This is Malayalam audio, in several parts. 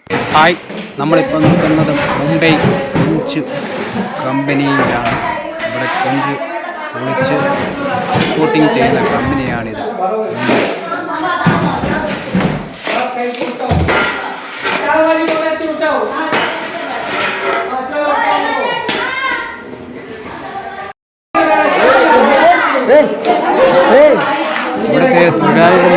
ഹായ്, നമ്മളിപ്പോൾ നിൽക്കുന്നത് മുംബൈ കൊഞ്ച് കമ്പനിയിലാണ്. ഇവിടെ കൊഞ്ച് പൊളിച്ച് എക്സ്പോർട്ടിങ് ചെയ്യുന്ന കമ്പനിയാണിത്. ഇവിടുത്തെ തൊഴിലാളികൾ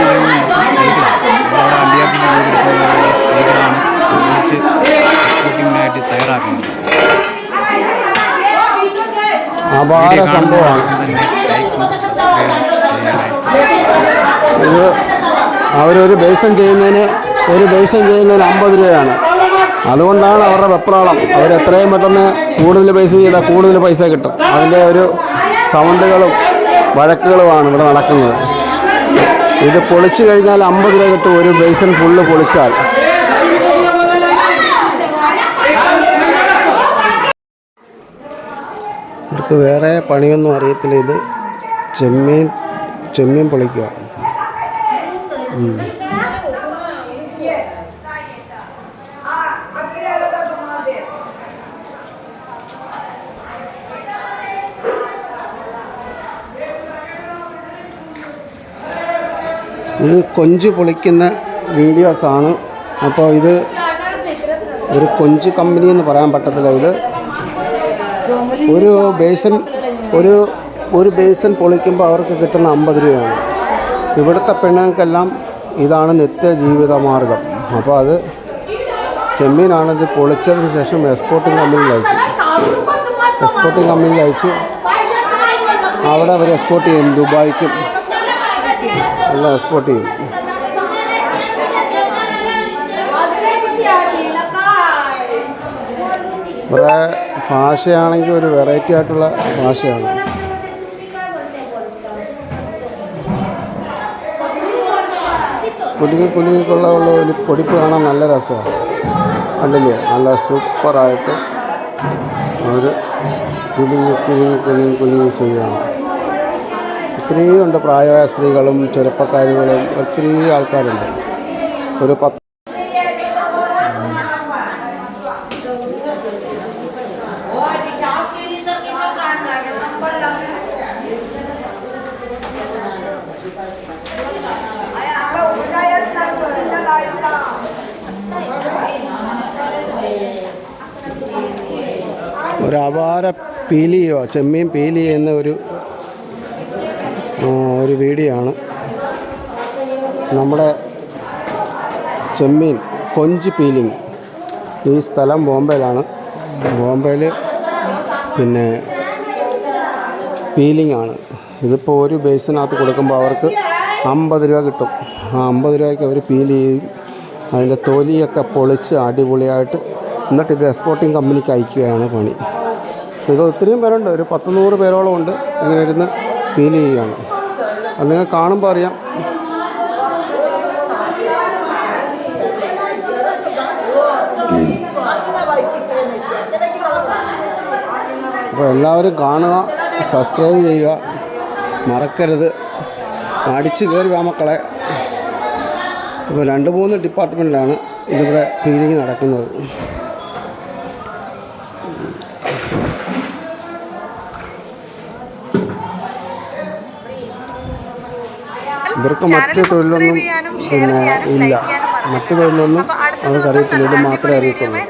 എക്സ്പോർട്ടിങ്ങിനായിട്ട് തയ്യാറാക്കുന്നത് അപാര സംഭവമാണ് ഇത്. അവരൊരു ബേസൻ ചെയ്യുന്നതിന് 50 രൂപയാണ്. അതുകൊണ്ടാണ് അവരുടെ വെപ്രാളം. അവരെത്രയും പെട്ടെന്ന് കൂടുതൽ പൈസ ചെയ്താൽ കൂടുതൽ പൈസ കിട്ടും. അതിൻ്റെ ഒരു സൗണ്ടുകളും വഴക്കുകളുമാണ് ഇവിടെ നടക്കുന്നത്. ഇത് പൊളിച്ചു കഴിഞ്ഞാൽ 50 രൂപ കിട്ടും ഒരു ബേസൻ ഫുള്ള് പൊളിച്ചാൽ. ഇവർക്ക് വേറെ പണിയൊന്നും അറിയത്തില്ല. ഇത് ചെമ്മീൻ പൊളിക്കുക. ഇത് കൊഞ്ച് പൊളിക്കുന്ന വീഡിയോസാണ്. അപ്പോൾ ഇത് ഒരു കൊഞ്ച് കമ്പനി എന്ന് പറയാൻ പറ്റത്തില്ല. ഇത് ഒരു ബേസൻ പൊളിക്കുമ്പോൾ അവർക്ക് കിട്ടുന്ന 50 രൂപയാണ്. ഇവിടുത്തെ പെണ്ണുങ്ങൾക്കെല്ലാം ഇതാണ് നിത്യ ജീവിത മാർഗം. അപ്പോൾ അത് ചെമ്മീനാണിത് പൊളിച്ചതിന് ശേഷം എക്സ്പോർട്ടിങ് കമ്പനിയിൽ അയച്ച് അവിടെ അവർ എക്സ്പോർട്ട് ചെയ്യും. ദുബായ്ക്കും എല്ലാം എക്സ്പോർട്ട് ചെയ്യും. ഇവിടെ ഭാഷയാണെങ്കിൽ ഒരു വെറൈറ്റി ആയിട്ടുള്ള ഭാഷയാണ്. കുലുങ്ങിക്കൊള്ള ഒരു പൊടിപ്പ് കാണാൻ നല്ല രസമാണ്. കണ്ടില്ലേ, നല്ല സൂപ്പറായിട്ട് അവർ കുലുങ്ങി ചെയ്യുകയാണ്. ഒത്തിരി ഉണ്ട്, പ്രായമായ സ്ത്രീകളും ചെറുപ്പക്കാരികളും ഒത്തിരി ആൾക്കാരുണ്ട്. ഒരു 10 ഒരു അപാര പീലി ചെയ്യുക, ചെമ്മീൻ പീലി ചെയ്യുന്ന ഒരു വീഡിയോ ആണ്. നമ്മുടെ ചെമ്മീൻ കൊഞ്ച് പീലിങ്. ഈ സ്ഥലം ബോംബെയിലാണ്. ബോംബെയിൽ പിന്നെ പീലിംഗ് ആണ്. ഇതിപ്പോൾ ഒരു ബേസിനകത്ത് കൊടുക്കുമ്പോൾ അവർക്ക് 50 രൂപ കിട്ടും. ആ 50 രൂപയ്ക്ക് അവർ പീൽ ചെയ്യും. അതിൻ്റെ തൊലിയൊക്കെ പൊളിച്ച് അടിപൊളിയായിട്ട് എന്നിട്ട് ഇത് എക്സ്പോർട്ടിങ് കമ്പനിക്ക് അയക്കുകയാണ് പണി. ഇത് ഒത്തിരിയും പേരുണ്ട്, ഒരു 100 പേരോളം ഉണ്ട് ഇങ്ങനെ ഇരുന്ന് പീൽ ചെയ്യുകയാണ്. അത് നിങ്ങൾ കാണുമ്പോൾ അറിയാം. അപ്പോൾ എല്ലാവരും കാണുക, സബ്സ്ക്രൈബ് ചെയ്യുക, മറക്കരുത്. അടിച്ച് കയറി വാ മക്കളെ. ഇപ്പോൾ 2-3 ഡിപ്പാർട്ട്മെൻറ്റിലാണ് ഇതിവിടെ ക്ലീനിങ് നടക്കുന്നത്. ഇവർക്ക് മറ്റ് തൊഴിലൊന്നും പിന്നെ ഇല്ല. മറ്റു തൊഴിലൊന്നും അവർക്കറിയത്തില്ല. ഇത് മാത്രമേ അറിയത്തുള്ളൂ.